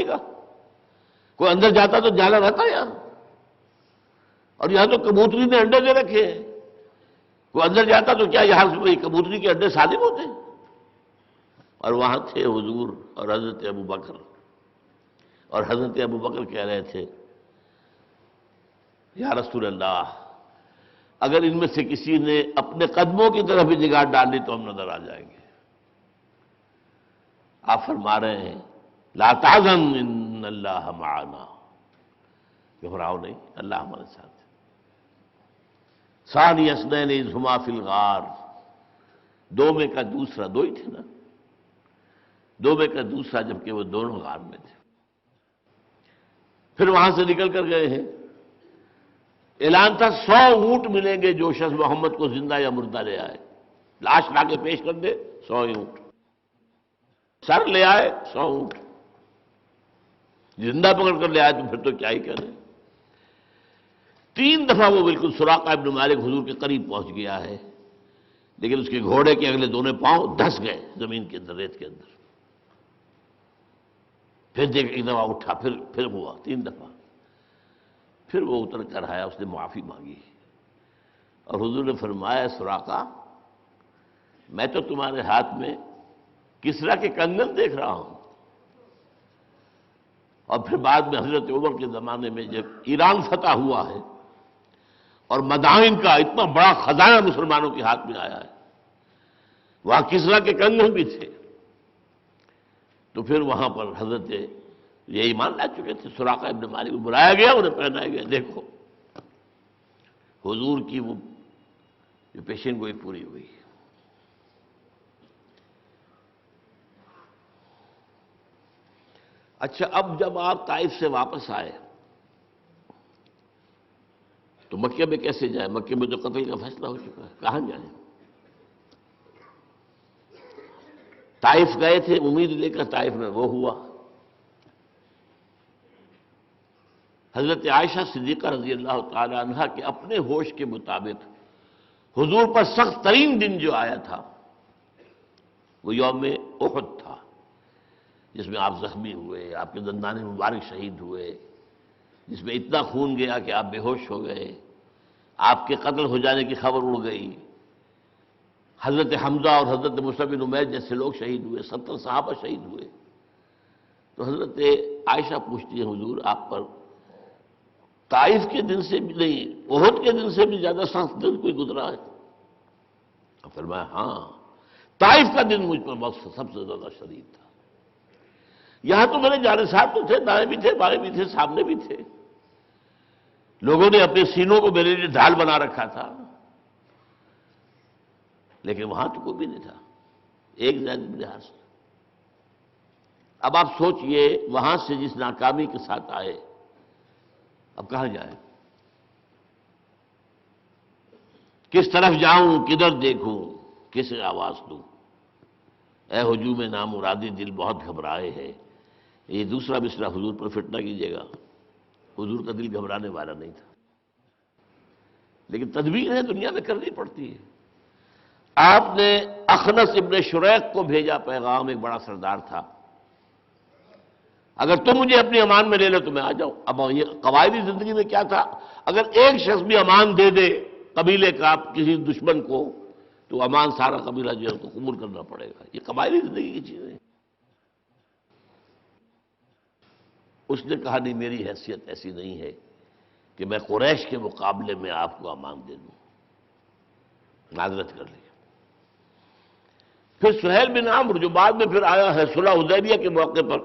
کا کوئی اندر جاتا تو جالا رہتا یہاں، اور یہاں تو کبوتری نے انڈے دے رکھے ہیں، کوئی اندر جاتا تو کیا یہاں سے کبوتری کے انڈے سالم ہوتے ہیں؟ اور وہاں تھے حضور اور حضرت ابو بکر، اور حضرت ابو بکر کہہ رہے تھے یا رسول اللہ، اگر ان میں سے کسی نے اپنے قدموں کی طرف بھی نگاہ ڈال لی تو ہم نظر آ جائیں گے۔ آپ فرما رہے ہیں لا تحزن ان اللہ معنا، گھبراؤ نہیں، اللہ ہمارے ساتھ ہے۔ ثانی اثنین اذ ہما فی الغار، دو میں کا دوسرا، دو ہی تھے نا، دو میں کا دوسرا جبکہ وہ دونوں غار میں تھے۔ پھر وہاں سے نکل کر گئے ہیں، اعلان تھا 100 اونٹ ملیں گے جو شخص محمد کو زندہ یا مردہ لے آئے، لاش لا کے پیش کر دے 100 اونٹ، سر لے آئے 100 اونٹ، زندہ پکڑ کر لے آئے تو پھر تو کیا ہی کریں۔ 3 دفعہ وہ بالکل سراقہ ابن مالک حضور کے قریب پہنچ گیا ہے، لیکن اس کے گھوڑے کے اگلے دونوں پاؤں دھس گئے زمین کے اندر، ریت کے اندر۔ پھر دیکھ ایک دفعہ اٹھا، پھر ہوا 3 دفعہ، پھر وہ اتر کر آیا، اس نے معافی مانگی، اور حضور نے فرمایا سراقہ میں تو تمہارے ہاتھ میں کسریٰ کے کنگن دیکھ رہا ہوں۔ اور پھر بعد میں حضرت عمر کے زمانے میں جب ایران فتح ہوا ہے اور مدائن کا اتنا بڑا خزانہ مسلمانوں کے ہاتھ میں آیا ہے، وہاں کسریٰ کے کنگن بھی تھے، تو پھر وہاں پر حضرت یہ ایمان لا چکے تھے، سراقہ ابن مالک کو بلایا گیا، انہیں پہنایا گیا، دیکھو حضور کی وہ جو پیشن گوئی پوری ہوئی۔ اچھا، اب جب آپ طائف سے واپس آئے تو مکے میں کیسے جائیں؟ مکے میں تو قتل کا فیصلہ ہو چکا ہے، کہاں جائیں؟ طائف گئے تھے امید لے کر، طائف میں وہ ہوا۔ حضرت عائشہ صدیقہ رضی اللہ تعالی عنہا کے اپنے ہوش کے مطابق حضور پر سخت ترین دن جو آیا تھا وہ یوم احد تھا، جس میں آپ زخمی ہوئے، آپ کے دندان مبارک شہید ہوئے، جس میں اتنا خون گیا کہ آپ بے ہوش ہو گئے، آپ کے قتل ہو جانے کی خبر اڑ گئی، حضرت حمزہ اور حضرت مصعب بن عمیر جیسے لوگ شہید ہوئے، 70 صحابہ شہید ہوئے۔ تو حضرت عائشہ پوچھتی ہے حضور آپ پر طائف کے دن سے بھی نہیں، احد کے دن سے بھی زیادہ سخت دن کوئی گزرا ہے؟ فرمایا ہاں، طائف کا دن مجھ پر سب سے زیادہ شدید تھا۔ یہاں تو میرے جانصار تو تھے، دائیں بھی تھے، بائیں بھی تھے، سامنے بھی تھے، لوگوں نے اپنے سینوں کو میرے لیے ڈھال بنا رکھا تھا، لیکن وہاں تو کوئی بھی نہیں تھا، ایک زید بن حارثہ۔ اب آپ سوچئے وہاں سے جس ناکامی کے ساتھ آئے، اب کہاں جائیں؟ کس طرف جاؤں، کدھر دیکھوں، کس آواز دوں؟ اے ہجوم نامرادی دل بہت گھبرائے ہے۔ یہ دوسرا مصرع حضور پر فٹ نہ کیجیے گا، حضور کا دل گھبرانے والا نہیں تھا، لیکن تدبیر ہے دنیا میں کرنی پڑتی ہے۔ آپ نے اخنس ابن شریق کو بھیجا پیغام، ایک بڑا سردار تھا، اگر تم مجھے اپنی امان میں لے لو تو میں آ جاؤں۔ اب یہ قبائلی زندگی میں کیا تھا، اگر ایک شخص بھی امان دے دے قبیلے کا کسی دشمن کو تو امان سارا قبیلہ جو ہے اس کو قبول کرنا پڑے گا، یہ قبائلی زندگی کی چیزیں۔ اس نے کہا نہیں، میری حیثیت ایسی نہیں ہے کہ میں قریش کے مقابلے میں آپ کو امان دے دوں، معذرت کر لی۔ پھر سہیل بن عمرو جو بعد میں پھر آیا ہے صلح حدیبیہ کے موقع پر،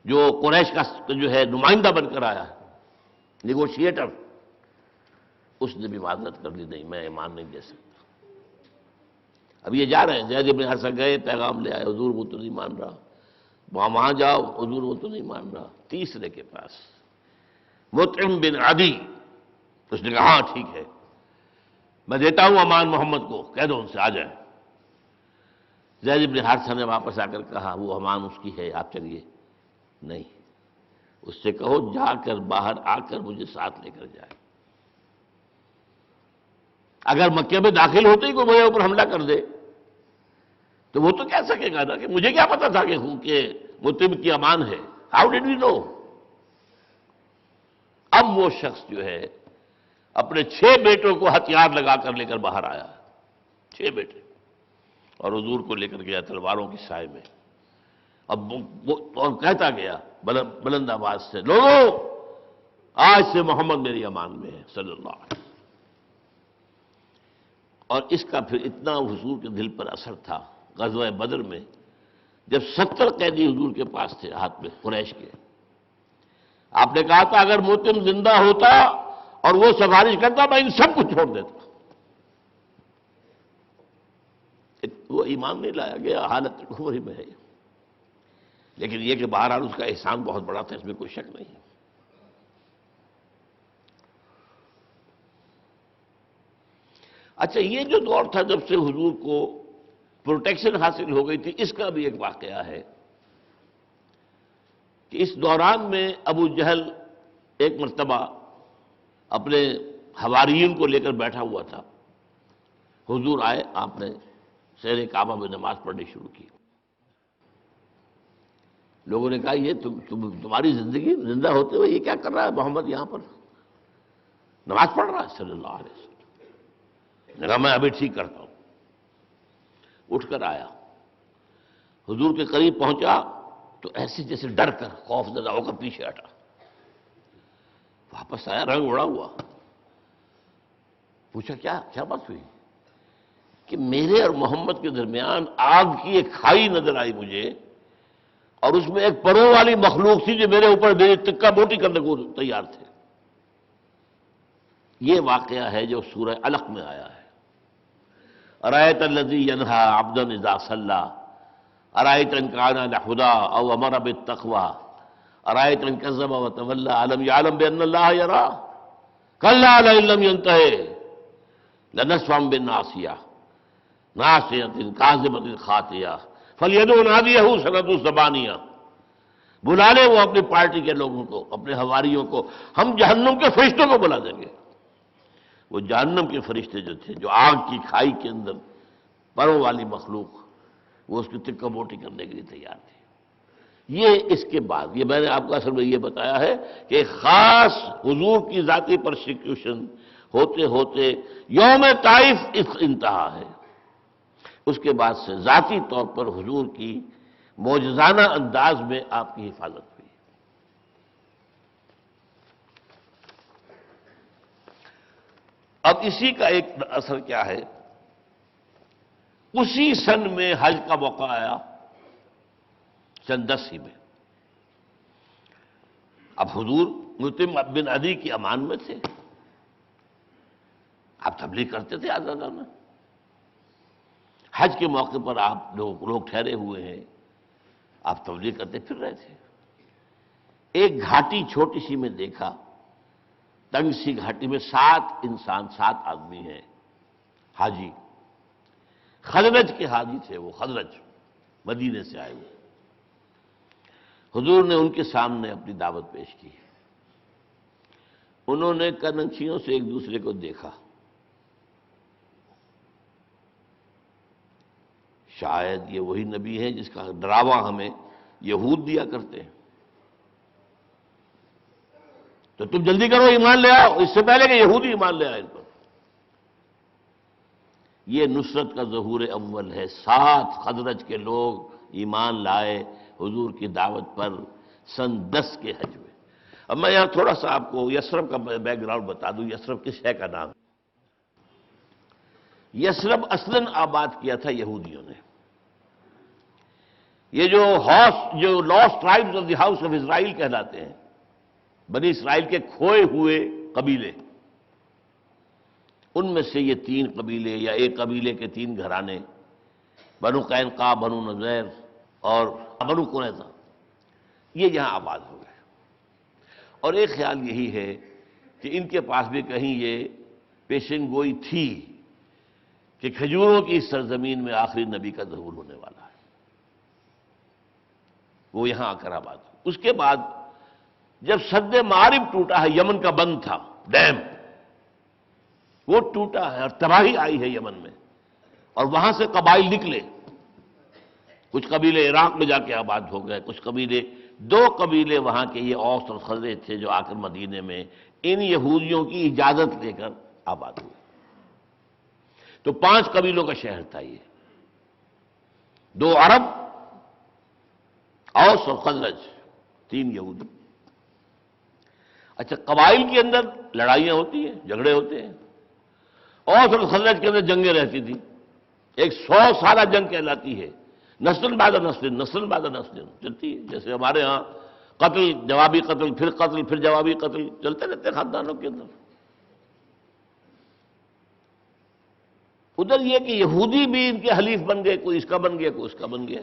جو قریش کا جو ہے نمائندہ بن کر آیا ہے، نیگوشیٹر، اس نے بھی معذرت کر لی، نہیں میں ایمان نہیں دے سکتا۔ اب یہ جا رہے ہیں، زید بن حارثہ گئے، پیغام لے آئے، حضور وہ تو نہیں مان رہا، وہاں جاؤ، حضور وہ تو نہیں مان رہا۔ تیسرے کے پاس مطعم بن عدی، اس نے کہا ہاں ٹھیک ہے، میں دیتا ہوں امان محمد کو، کہہ دو ان سے آ جائیں۔ زید بن حارثہ نے واپس آ کر کہا وہ امان اس کی ہے، آپ چلیے۔ نہیں، اس سے کہو جا کر باہر آ کر مجھے ساتھ لے کر جائے، اگر مکے میں داخل ہوتے ہی کوئی میرے اوپر حملہ کر دے تو وہ تو کہہ سکے گا نا کہ مجھے کیا پتا تھا کہ مطعم کی امان ہے. ہاؤ ڈڈ وی نو؟ اب وہ شخص جو ہے اپنے 6 بیٹوں کو ہتھیار لگا کر لے کر باہر آیا. 6 بیٹے، اور حضور کو لے کر گیا تلواروں کی سائے میں. اب اور کہتا گیا بلند آواز سے، لوگوں آج سے محمد میری امان میں ہے صلی اللہ علیہ وسلم. اور اس کا پھر اتنا حضور کے دل پر اثر تھا غزوہ بدر میں، جب 70 قیدی حضور کے پاس تھے ہاتھ میں قریش کے. آپ نے کہا تھا اگر مطعم زندہ ہوتا اور وہ سفارش کرتا میں ان سب کو چھوڑ دیتا. وہ ایمان نہیں لایا گیا، حالت کفر میں ہے. لیکن یہ کہ بہرحال اس کا احسان بہت بڑا تھا، اس میں کوئی شک نہیں. اچھا، یہ جو دور تھا جب سے حضور کو پروٹیکشن حاصل ہو گئی تھی، اس کا بھی ایک واقعہ ہے کہ اس دوران میں ابو جہل ایک مرتبہ اپنے حواریین کو لے کر بیٹھا ہوا تھا. حضور آئے، آپ نے سیر کعبہ میں نماز پڑھنی شروع کی. لوگوں نے کہا یہ تمہاری زندگی زندہ ہوتے ہوئے یہ کیا کر رہا ہے محمد یہاں پر؟ نماز پڑھ رہا ہے صلی اللہ علیہ وسلم. نے کہا میں ابھی ٹھیک کرتا ہوں. اٹھ کر آیا، حضور کے قریب پہنچا تو ایسے جیسے ڈر کر خوف زدہ ہو کر پیچھے ہٹا. واپس آیا رنگ اڑا ہوا. پوچھا کیا بات ہوئی؟ کہ میرے اور محمد کے درمیان آگ کی ایک کھائی نظر آئی مجھے، اور اس میں ایک پروں والی مخلوق تھی جو میرے اوپر میری تکا بوٹی کرنے کو تیار تھے. یہ واقعہ ہے جو سورہ علق میں آیا ہے. ارأیت الذی ینہی عبدا اذا صلی ارأیت ان کان علی ہدی او امر بالتقوی ارأیت ان کذب وتولی الم یعلم بان اللہ یری کلا لئن لم ینتہ لنسفعا بالناصیہ ناصیۃ کاذبۃ خاطیہ فلیدع نادیہ سندع الزبانیہ. بلا لے وہ اپنی پارٹی کے لوگوں کو، اپنے حواریوں کو، ہم جہنم کے فرشتوں کو بلا دیں گے. وہ جہنم کے فرشتے جو تھے، جو آگ کی کھائی کے اندر پروں والی مخلوق، وہ اس کی تکہ بوٹی کرنے کے لیے تیار تھے. یہ اس کے بعد یہ میں نے آپ کو اصل میں یہ بتایا ہے کہ ایک خاص حضور کی ذاتی پرسیکیوشن ہوتے ہوتے یوم طائف اس انتہا ہے. اس کے بعد سے ذاتی طور پر حضور کی معجزانہ انداز میں آپ کی حفاظت ہوئی. اب اسی کا ایک اثر کیا ہے، اسی سن میں حج کا موقع آیا، سن 10 میں. اب حضور مطعم بن عدی کی امان میں تھے. آپ تبلیغ کرتے تھے آزادانہ. حج کے موقع پر آپ لوگ ٹھہرے ہوئے ہیں، آپ تبلیغ کرتے پھر رہے تھے. ایک گھاٹی چھوٹی سی میں دیکھا، تنگ سی گھاٹی میں 7 آدمی ہیں حاجی. خزرج کے حاجی تھے وہ، خزرج مدینے سے آئے ہوئے. حضور نے ان کے سامنے اپنی دعوت پیش کی. انہوں نے کننچیوں سے ایک دوسرے کو دیکھا. شاید یہ وہی نبی ہے جس کا ڈراوا ہمیں یہود دیا کرتے ہیں، تو تم جلدی کرو ایمان لے آؤ، اس سے پہلے کہ یہودی ایمان لے آئے ان پر. یہ نصرت کا ظہور اول ہے. 7 خزرج کے لوگ ایمان لائے حضور کی دعوت پر سن 10 کے حج میں. اب میں یہاں تھوڑا سا آپ کو یثرب کا بیک گراؤنڈ بتا دوں. یثرب کس شے کا نام؟ یثرب اصلاً آباد کیا تھا یہودیوں نے. یہ جو last tribes of the house of Israel کہلاتے ہیں، بنی اسرائیل کے کھوئے ہوئے قبیلے، ان میں سے یہ 3 قبیلے یا ایک قبیلے کے 3 گھرانے، بنو قینقاع، بنو نذیر اور بنو قریظہ، یہ یہاں آباد ہو گئے. اور ایک خیال یہی ہے کہ ان کے پاس بھی کہیں یہ پیشن گوئی تھی کہ کھجوروں کی اس سرزمین میں آخری نبی کا ظہور ہونے والا ہے. وہ یہاں آ کر آباد ہو. اس کے بعد جب سد معارب ٹوٹا ہے، یمن کا بند تھا ڈیم، وہ ٹوٹا ہے اور تباہی آئی ہے یمن میں، اور وہاں سے قبائل نکلے. کچھ قبیلے عراق میں جا کے آباد ہو گئے، کچھ قبیلے، دو قبیلے وہاں کے یہ اوس اور خزرج تھے جو آ کر مدینے میں ان یہودیوں کی اجازت لے کر آباد ہوئے۔ تو 5 قبیلوں کا شہر تھا یہ، 2 عرب، اوس اور خزرج، 3 یہودی۔ اچھا، قبائل کے اندر لڑائیاں ہوتی ہیں، جھگڑے ہوتے ہیں، اوس اور خزرج کے اندر جنگیں رہتی تھیں، ایک 100 سالہ جنگ کہلاتی ہے، نسل بعد نسل، نسل بعد نسل چلتی ہے، جیسے ہمارے ہاں قتل، جوابی قتل، پھر جوابی قتل چلتے رہتے ہیں خاندانوں کے اندر۔ ادھر یہ کہ یہودی بھی ان کے حلیف بن گئے، کوئی اس کا بن گیا، کوئی اس کا بن گیا۔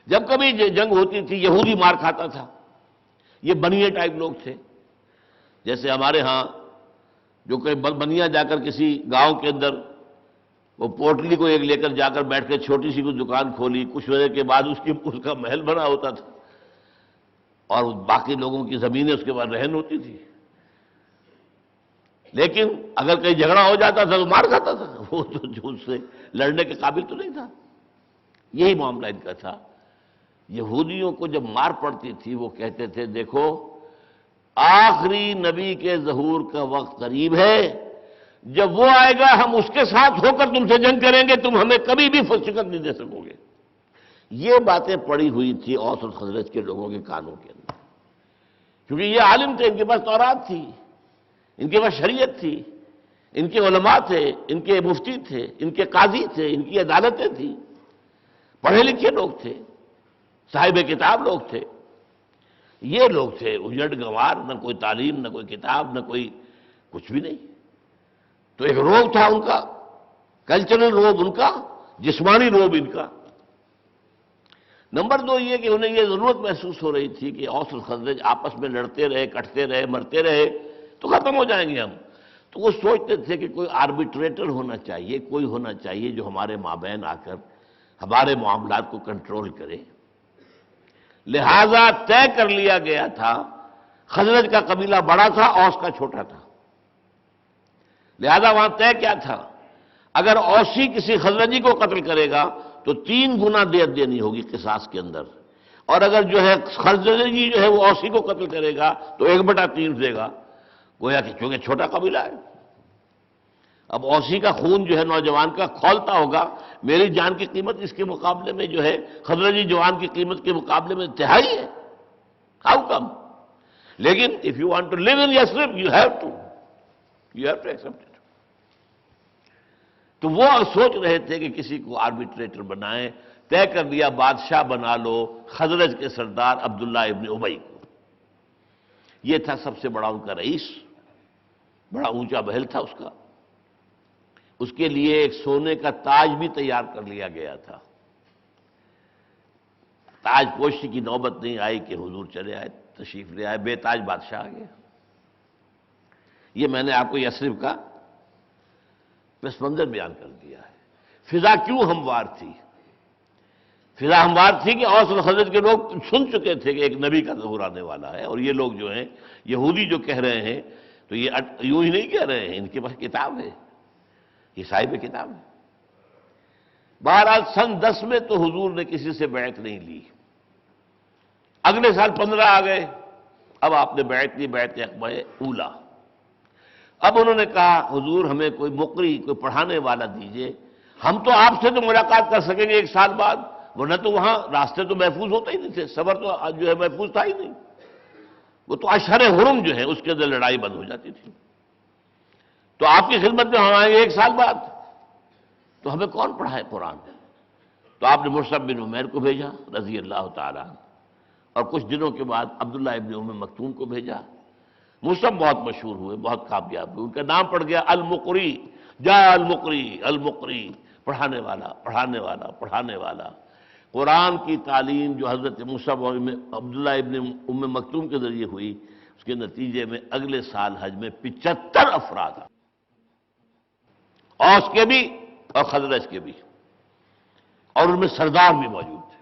جب کبھی جنگ ہوتی تھی یہودی مار کھاتا تھا، یہ بنیے ٹائپ لوگ تھے، جیسے ہمارے ہاں جو کہ بنیا جا کر کسی گاؤں کے اندر وہ پوٹلی کو ایک لے کر جا کر بیٹھ کے چھوٹی سی کوئی دکان کھولی، کچھ وجہ کے بعد اس کا محل بنا ہوتا تھا اور باقی لوگوں کی زمینیں اس کے بعد رہن ہوتی تھی، لیکن اگر کہیں جھگڑا ہو جاتا تھا تو مار کھاتا تھا، وہ تو جو اس سے لڑنے کے قابل تو نہیں تھا۔ یہی معاملہ ان کا تھا۔ یہودیوں کو جب مار پڑتی تھی وہ کہتے تھے دیکھو آخری نبی کے ظہور کا وقت قریب ہے، جب وہ آئے گا ہم اس کے ساتھ ہو کر تم سے جنگ کریں گے، تم ہمیں کبھی بھی شکست نہیں دے سکو گے۔ یہ باتیں پڑی ہوئی تھی اوس اور خزرج کے لوگوں کے کانوں کے اندر، کیونکہ یہ عالم تھے، ان کے پاس تورات تھی، ان کے پاس شریعت تھی، ان کے علماء تھے، ان کے مفتی تھے، ان کے قاضی تھے، ان کی عدالتیں تھیں، پڑھے لکھے لوگ تھے، صاحب کتاب لوگ تھے۔ یہ لوگ تھے اجڑ گنوار، نہ کوئی تعلیم، نہ کوئی کتاب، نہ کوئی کچھ بھی نہیں۔ تو ایک روب تھا ان کا، کلچرل روب ان کا، جسمانی روب ان کا۔ نمبر 2 یہ کہ انہیں یہ ضرورت محسوس ہو رہی تھی کہ اوس اور خزرج آپس میں لڑتے رہے، کٹتے رہے، مرتے رہے تو ختم ہو جائیں گے ہم۔ تو وہ سوچتے تھے کہ کوئی آربیٹریٹر ہونا چاہیے، کوئی ہونا چاہیے جو ہمارے مابین آ کر ہمارے معاملات کو کنٹرول کرے۔ لہذا طے کر لیا گیا تھا، خزرج کا قبیلہ بڑا تھا، اوس کا چھوٹا تھا، لہذا وہاں طے کیا تھا اگر اوسی کسی خزرجی کو قتل کرے گا تو 3 گنا دیت دینی ہوگی قصاص کے اندر، اور اگر جو ہے خزرجی جو ہے وہ اوسی کو قتل کرے گا تو 1/3 دے گا، گویا کہ چونکہ چھوٹا قبیلہ ہے۔ اب اوسی کا خون جو ہے نوجوان کا کھولتا ہوگا، میری جان کی قیمت اس کے مقابلے میں جو ہے خزرجی جوان کی قیمت کے مقابلے میں تہائی ہے، ہاؤ کم؟ لیکن if you want to leave in Yathrib you have to accept it. تو وہ سوچ رہے تھے کہ کسی کو آربیٹریٹر بنائیں، طے کر لیا بادشاہ بنا لو خزرج کے سردار عبداللہ ابن ابی کو۔ یہ تھا سب سے بڑا ان کا رئیس، بڑا اونچا محل تھا اس کا، اس کے لیے ایک سونے کا تاج بھی تیار کر لیا گیا تھا۔ تاج پوشی کی نوبت نہیں آئی کہ حضور چلے آئے، تشریف لے آئے، بے تاج بادشاہ آ گیا۔ یہ میں نے آپ کو یثرب کا پس منظر بیان کر دیا ہے۔ فضا کیوں ہموار تھی؟ فضا ہموار تھی کہ اوس اور خزرج کے لوگ سن چکے تھے کہ ایک نبی کا ظہور آنے والا ہے، اور یہ لوگ جو ہیں یہودی جو کہہ رہے ہیں تو یہ یوں ہی نہیں کہہ رہے ہیں، ان کے پاس کتاب ہے، یہ صاحب کتاب ہے۔ بہرحال سن 10 میں تو حضور نے کسی سے بیعت نہیں لی، اگلے سال 15 آ گئے، اب آپ نے بیعت لی، بیعت عقبہ اولا۔ اب انہوں نے کہا حضور ہمیں کوئی مقری، کوئی پڑھانے والا دیجئے، ہم تو آپ سے تو ملاقات کر سکیں گے 1 سال بعد، ورنہ تو وہاں راستے تو محفوظ ہوتے ہی نہیں تھے، سفر تو جو ہے محفوظ تھا ہی نہیں، وہ تو اشہر حرم جو ہے اس کے اندر لڑائی بند ہو جاتی تھی۔ تو آپ کی خدمت میں ہم آئیں گے 1 سال بعد، تو ہمیں کون پڑھائے قرآن؟ تو آپ نے مصعب بن عمیر کو بھیجا رضی اللہ تعالیٰ عنہ، اور کچھ دنوں کے بعد عبداللہ ابن ام مکتوم کو بھیجا۔ مصعب بہت مشہور ہوئے، بہت کامیاب ہوئے، ان کا نام پڑ گیا المقری، جا المقری، المقری، پڑھانے والا، پڑھانے والا، پڑھانے والا۔ قرآن کی تعلیم جو حضرت مصعب اور عبداللہ ابن ام مکتوم کے ذریعے ہوئی، اس کے نتیجے میں اگلے سال حج میں 75 افراد، اوس کے بھی اور خزرج کے بھی، اور ان میں سردار بھی موجود تھے۔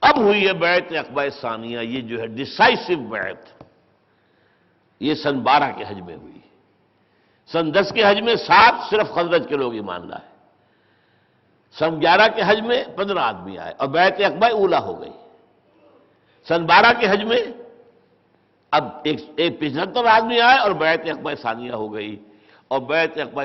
اب ہوئی ہے بیعت عقبہ ثانیہ، یہ جو ہے ڈیسائسو بیعت، یہ سن 12 کے حج میں ہوئی۔ سن 10 کے حج میں 7 صرف خزرج کے لوگ ایمان لائے، سن 11 کے حج میں 15 آدمی آئے اور بیعت عقبہ اولا ہو گئی۔ سن 12 کے حج میں اب ایک 75 آدمی آئے اور بیعت عقبہ ثانیہ ہو گئی، اور بیعت عقبہ